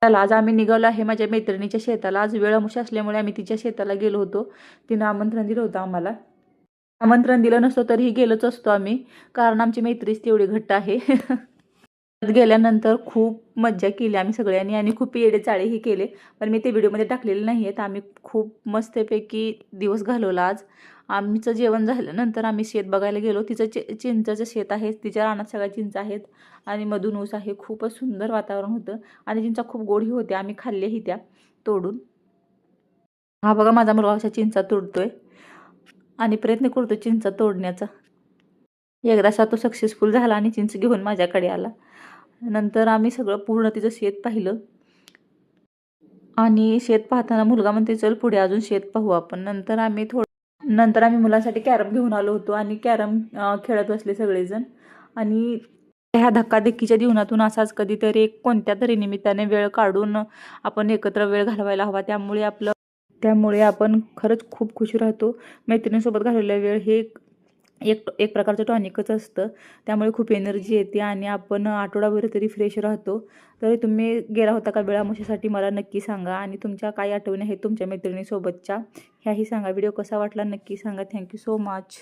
चला आज आम्ही निघालो आहे माझ्या मैत्रिणीच्या शेताला. आज वेळ अमावस्या असल्यामुळे आम्ही तिच्या शेताला गेलो होतो. तिनं आमंत्रण दिलं होतं आम्हाला. आमंत्रण दिलं नसतं तरीही गेलोच असतो आम्ही, कारण आमची मैत्रीच तेवढी घट्ट आहे. गेल्यानंतर खूप मज्जा केली आम्ही सगळ्यांनी आणि खूप येडेचाळेही केले, पण मी ते व्हिडिओमध्ये टाकलेले नाही आहेत. आम्ही खूप मस्तपैकी दिवस घालवला आज. आमचं जेवण झाल्यानंतर आम्ही शेत बघायला गेलो. तिचं चिंचचं शेत आहे, तिच्या रानात सगळ्या चिंच आहेत आणि मधून ऊस आहे. खूपच सुंदर वातावरण होतं आणि चिंचा खूप गोडही होत्या. आम्ही खाल्ल्याही त्या तोडून. हा बघा माझा मुलगा अशा चिंचा तोडतोय आणि प्रयत्न करतो चिंचा तोडण्याचा. एकदाचा तो सक्सेसफुल झाला आणि चिंच घेऊन माझ्याकडे आला. नंतर आम्ही सगळं पूर्ण तिचं शेत पाहिलं आणि शेत पाहताना मुलगा म्हणते चल पुढे अजून शेत पाहू आपण. नंतर आम्ही मुलांसाठी कॅरम घेऊन आलो होतो आणि कॅरम खेळत बसले सगळेजण. आणि ह्या धक्काधक्कीच्या जीवनातून असाच कधीतरी एक कोणत्या तरी निमित्ताने वेळ काढून आपण एकत्र वेळ घालवायला हवा. त्यामुळे आपण खरंच खूप खुश राहतो. मैत्रिणींसोबत घालवलेला वेळ हे एक एक प्रकारचं टॉनिकच असतं. त्यामुळे खूप एनर्जी येते आणि आपण आठवडाभर तरी फ्रेश राहतो. तरी तुम्ही गेला होता का वेळ अमावस्येसाठी मला नक्की सांगा आणि तुमच्या काय आठवणी आहेत तुमच्या मैत्रिणीसोबतच्या ह्याही सांगा. व्हिडिओ कसा वाटला नक्की सांगा. Thank you so much.